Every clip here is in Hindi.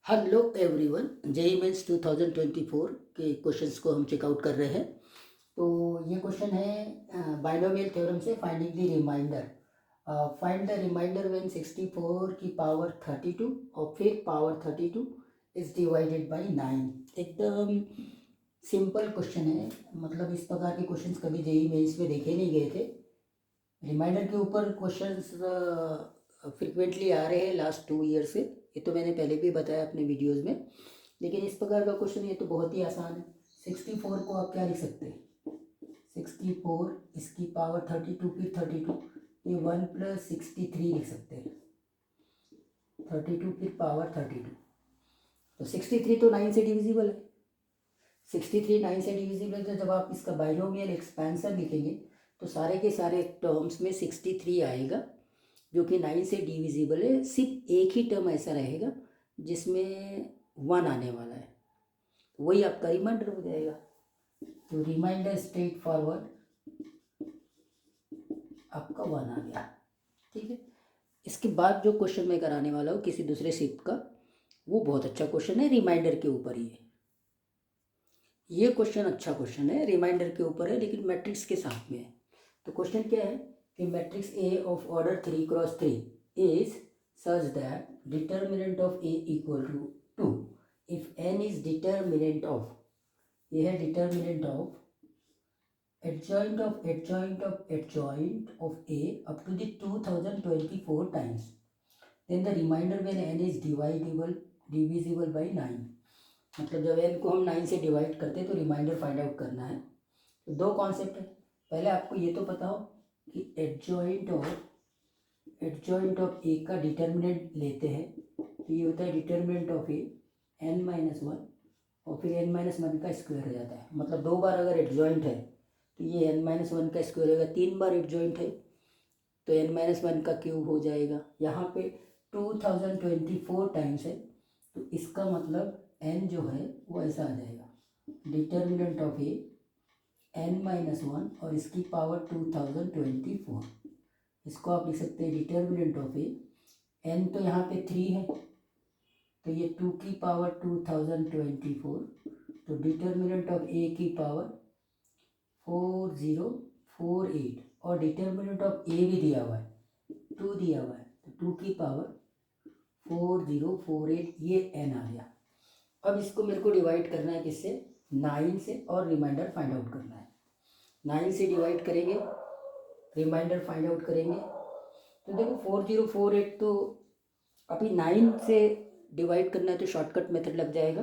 हेलो एवरीवन, जेईई मेंस 2024 के क्वेश्चंस को हम चेकआउट कर रहे हैं। तो ये क्वेश्चन है बाइनोमियल थ्योरम से finding the remainder. Find the remainder when 64 की पावर 32 और फिर पावर 32 इज डिवाइडेड बाय 9। एकदम सिंपल क्वेश्चन है। मतलब इस प्रकार के क्वेश्चंस कभी जेईई मेंस में देखे नहीं गए थे। रिमाइंडर के ऊपर क्वेश्चंस फ्रिक्वेंटली आ रहे हैं लास्ट 2 ईयर से। ये तो मैंने पहले भी बताया अपने वीडियोस में, लेकिन इस प्रकार का क्वेश्चन ये तो बहुत ही आसान है। 64 को आप क्या लिख सकते हैं? 64 इसकी पावर 32 फिर 32, ये 1 + 63 लिख सकते हैं। 32 फिर पावर 32, तो 63 तो 9 से डिविजिबल है। 63 9 से डिविजिबल, तो जब आप इसका बाइनोमियल एक्सपेंशन लिखेंगे तो सारे के सारे टर्म्स में 63 आएगा, जो कि 9 से डिविजिबल है। सिर्फ एक ही टर्म ऐसा रहेगा जिसमें 1 आने वाला है, वही आपका रिमाइंडर हो जाएगा। तो रिमाइंडर स्ट्रेट फॉरवर्ड आपका 1 आ गया। ठीक है। इसके बाद जो क्वेश्चन मैं कराने वाला हूँ किसी दूसरे शिफ्ट का, वो बहुत अच्छा क्वेश्चन है, रिमाइंडर के ऊपर ही है। ये क्वेश्चन अच्छा क्वेश्चन है, रिमाइंडर के ऊपर है, लेकिन मैट्रिक्स के साथ में है। तो क्वेश्चन क्या है कि matrix A of order 3x3 is such that determinant of A equal to 2 if n is determinant of, ये है determinant of adjoint of adjoint of adjoint of A up to the 2024 times, then the remainder when n is divisible by 9। मतलब जब n को हम 9 से डिवाइड करते हैं तो रिमाइंडर फाइंड आउट करना है। तो दो कॉन्सेप्ट है। पहले आपको ये तो पता हो कि एडजॉइंट ऑफ ए का डिटर्मिनेंट लेते हैं, तो ये होता है डिटर्मिनेंट ऑफ ए n-1 और फिर n-1 का स्क्वायर हो जाता है। मतलब 2 बार अगर एडजॉइंट है तो ये n-1 का स्क्वायर होगा। 3 बार एडजॉइंट है तो n-1 का क्यूब हो जाएगा। यहाँ पे 2024 टाइम्स है, तो इसका मतलब n जो है वो ऐसा आ जाएगा, डिटर्मिनेंट ऑफ ए n-1 और इसकी पावर 2024। इसको आप लिख सकते हैं डिटर्मिनेंट ऑफ ए, n तो यहाँ पे 3 है, तो ये 2 की पावर 2024, तो डिटर्मिनेंट ऑफ ए की पावर 4048 और डिटर्मिनेंट ऑफ ए भी दिया हुआ है, 2 दिया हुआ है, तो 2 की पावर 4048, ये n आ गया। अब इसको मेरे को डिवाइड करना है किससे? 9 से, और रिमाइंडर फाइंड आउट करना है। 9 से डिवाइड करेंगे, रिमाइंडर फाइंड आउट करेंगे, तो देखो 4048 तो अभी 9 से डिवाइड करना है तो शॉर्टकट मेथड लग जाएगा।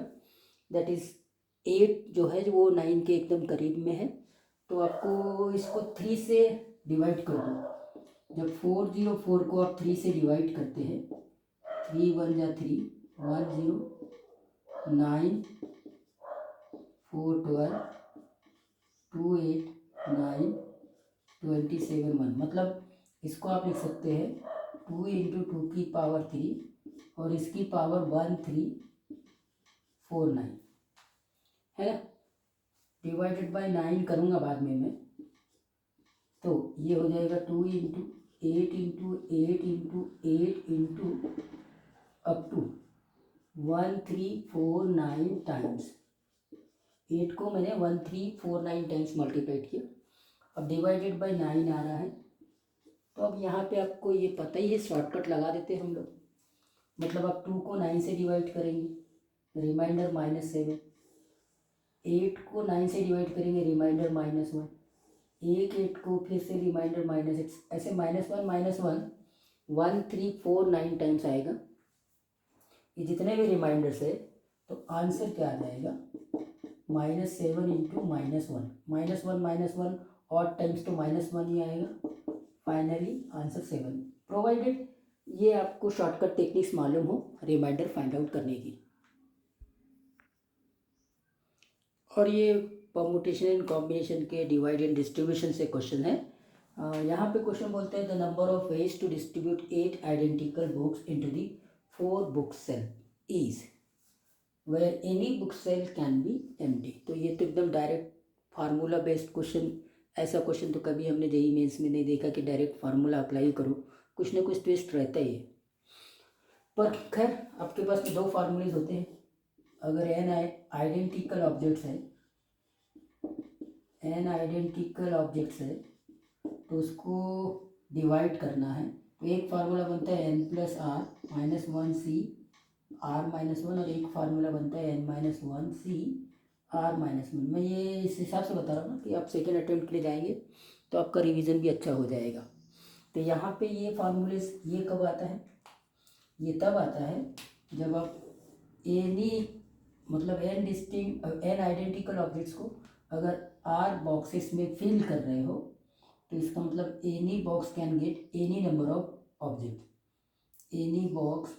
दैट इज़ 8 जो है वो 9 के एकदम करीब में है, तो आपको इसको 3 से डिवाइड कर दो। जब 404 को आप 3 से डिवाइड करते हैं, 3 1 जा 3, 1 0, 9 4 12, 2 8 9 27 1। मतलब इसको आप लिख सकते हैं 2 × 2 की पावर 3 और इसकी पावर 1349 है ना। डिवाइडेड बाय 9 करूँगा बाद में मैं, तो ये हो जाएगा 2 × 8 × 8 × 8 × अप टू 1349 टाइम्स। 8 को मैंने 1349 टाइम्स मल्टीप्लाइड किया। अब डिवाइडेड बाय 9 आ रहा है, तो अब यहाँ पे आपको ये पता ही है, शॉर्टकट लगा देते हैं हम लोग। मतलब आप 2 को 9 से डिवाइड करेंगे, रिमाइंडर -7, 8 को 9 से डिवाइड करेंगे, रिमाइंडर -1, 8 को फिर से रिमाइंडर -6, ऐसे -1 1349 टाइम्स आएगा। ये जितने भी रिमाइंडर्स है, तो आंसर क्या आ जाएगा? -7 × -1 ऑड टाइम्स तो -1 ही आएगा। फाइनली आंसर 7, प्रोवाइडेड ये आपको शॉर्टकट टेक्निक्स मालूम हो रिमाइंडर फाइंड आउट करने की। और ये परमुटेशन एंड कॉम्बिनेशन के डिवाइड एंड डिस्ट्रीब्यूशन से क्वेश्चन है। यहाँ पे क्वेश्चन बोलते हैं the number of ways to distribute 8 identical books into the 4 book cell is where any book cell can be empty. तो ये तो एकदम डायरेक्ट फार्मूला बेस्ड क्वेश्चन। ऐसा क्वेश्चन तो कभी हमने जेईई मेंस में नहीं देखा कि डायरेक्ट फार्मूला अप्लाई करो, कुछ ना कुछ ट्विस्ट रहता ही है। पर खैर आपके पास में दो फार्मूलेज होते हैं। अगर एन आइडेंटिकल ऑब्जेक्ट्स है, एन आइडेंटिकल ऑब्जेक्ट्स है तो उसको डिवाइड करना है, तो एक फार्मूला बनता है n plus r minus one C r minus one, और एक फार्मूला बनता है n minus one C r minus one. मैं ये इस हिसाब से बता रहा हूँ ना कि आप सेकेंड अटेम्प्ट के लिए जाएंगे तो आपका रिवीजन भी अच्छा हो जाएगा। तो यहाँ पे ये फार्मूलेस ये कब आता है, ये तब आता है जब आप एनी मतलब एन आइडेंटिकल ऑब्जेक्ट्स को अगर आर बॉक्सेस में फिल कर रहे हो तो इसका मतलब any box can get any number of object, any box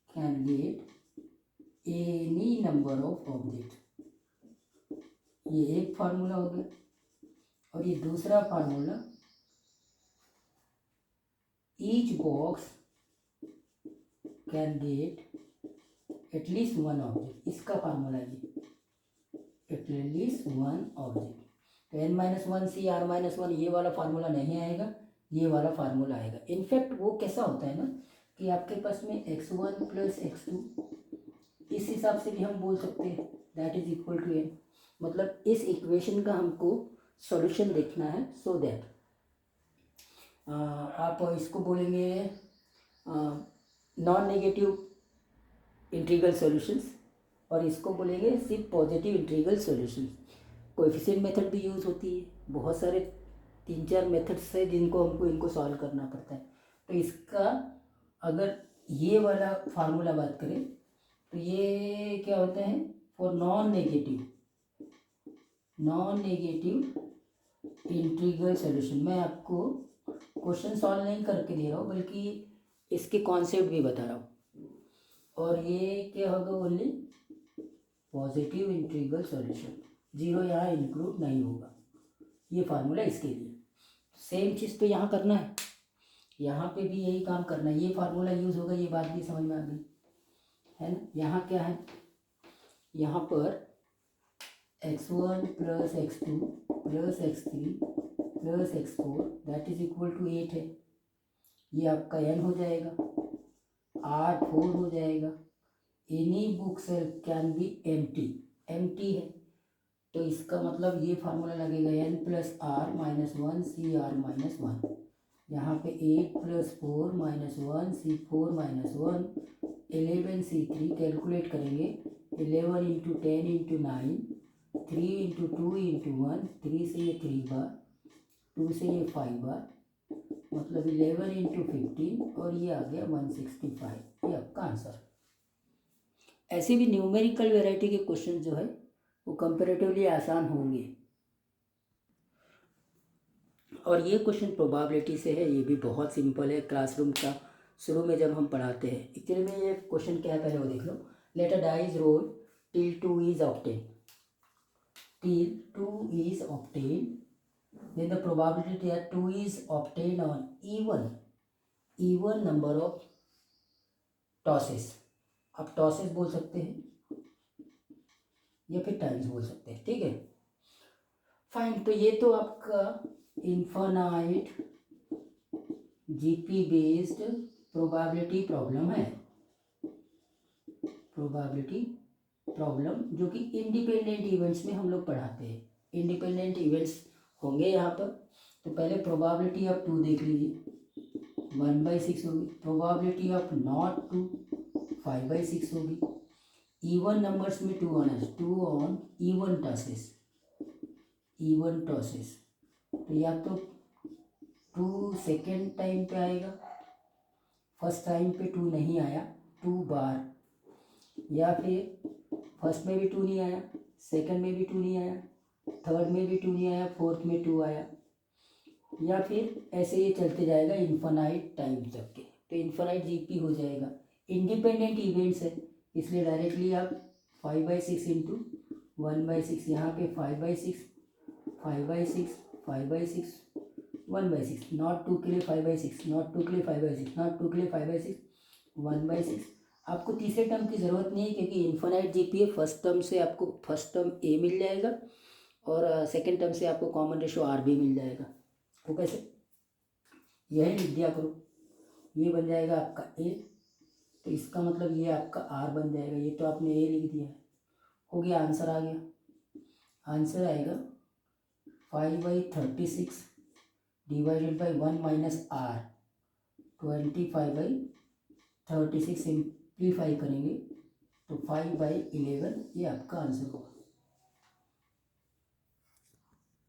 can get any number of object. ये एक फार्मूला हो गया। और ये दूसरा formula each box can get at least one object, इसका फार्मूला ये एटलीस्ट वन ऑब्जेक्ट। तो n minus one C r minus one ये वाला फार्मूला नहीं आएगा, ये वाला फार्मूला आएगा। इनफैक्ट वो कैसा होता है ना कि आपके पास में x1 प्लस x2 इस हिसाब से भी हम बोल सकते हैं that is equal to n. मतलब इस इक्वेशन का हमको सॉल्यूशन देखना है सो दैट आप इसको बोलेंगे नॉन नेगेटिव इंटीग्रल सॉल्यूशंस, और इसको बोलेंगे सिर्फ positive integral solutions. Coefficient method भी यूज़ होती है, बहुत सारे 3-4 मेथड्स है जिनको हमको इनको सॉल्व करना पड़ता है। तो इसका अगर ये वाला फार्मूला बात करें तो ये क्या होता है for non negative integral solution. मैं आपको क्वेश्चन सॉल्व नहीं करके दे रहा हूँ बल्कि इसके कॉन्सेप्ट भी बता रहा हूँ। और ये क्या होगा only positive integral solution, zero यहाँ इंक्लूड नहीं होगा। ये फार्मूला इसके लिए सेम चीज़ तो यहाँ करना है, यहाँ पे भी यही काम करना है। ये फार्मूला यूज़ होगा, ये बात भी समझ में आ गई है ना। यहाँ क्या है, यहाँ पर x1 plus x2 plus x3 plus x4 that is equal to 8 है। ये आपका n हो जाएगा, R4 हो जाएगा। Any book cell can be empty है, तो इसका मतलब ये फार्मूला लगेगा n plus r minus one C r minus one. यहाँ पे 8 plus 4 minus one C 4 minus one 11 C 3 calculate करेंगे 11 इंटू 10 इंटू 9 3 इंटू 2 इंटू 1 3 से ये 3 बार 2 से ये 5 बार मतलब 11 इंटू 15 और ये आ गया 165। ये आपका आंसर। ऐसे भी न्यूमेरिकल वैरायटी के क्वेश्चन जो है वो कंपैरेटिवली आसान होंगे। और ये क्वेश्चन प्रोबेबिलिटी से है, ये भी बहुत सिंपल है। क्लासरूम का शुरू में जब हम पढ़ाते हैं एक्चुअली में ये क्वेश्चन क्या है पहले वो देख लो। Let a dice roll till 2 is obtain, till 2 is obtained, then the probability that 2 is obtained on even number of tosses। आप टॉसेस बोल सकते हैं या फिर टाइम्स बोल सकते हैं, ठीक है फाइन। तो ये तो आपका infinite GP based probability problem है, प्रोबेबिलिटी प्रॉब्लम जो कि इंडिपेंडेंट इवेंट्स में हम लोग पढ़ाते हैं। इंडिपेंडेंट इवेंट्स होंगे यहाँ पर। तो पहले प्रोबेबिलिटी ऑफ 2 देख लीजिए 1/6 होगी, प्रोबेबिलिटी ऑफ नॉट 2 5/6 होगी। इवन नंबर्स में 2 आना है, 2 ऑन इवन टॉसेस। तो या तो 2 सेकेंड टाइम पे आएगा, फर्स्ट टाइम पे 2 नहीं आया 2 बार, या फिर फर्स्ट में भी 2 नहीं आया, सेकंड में भी 2 नहीं आया, थर्ड में भी 2 नहीं आया, फोर्थ में 2 आया, या फिर ऐसे ये चलते जाएगा इन्फानाइट टाइम तक के। तो इन्फानाइट जीपी हो जाएगा। इंडिपेंडेंट इवेंट्स है इसलिए डायरेक्टली आप 5/6 इंटू 1/6, यहाँ पे 5/6 5/6 5/6 1/6, नॉट 2 के लिए 5/6, नॉट 2 के लिए 5/6, नॉट 2 के लिए 5/6 1/6। आपको तीसरे टर्म की ज़रूरत नहीं है क्योंकि इन्फानाइट जीपी है। फर्स्ट टर्म से आपको फर्स्ट टर्म ए मिल जाएगा और सेकंड टर्म से आपको कॉमन रेशो आर भी मिल जाएगा। वो कैसे, यही लिख दिया करो, ये बन जाएगा आपका ए तो इसका मतलब ये आपका आर बन जाएगा। ये तो आपने ए लिख दिया है, हो गया, आंसर आ गया। आंसर आएगा 5/36 divided by 1 minus r, 25/36 simplify करेंगे तो 5/11 ये आपका आंसर होगा।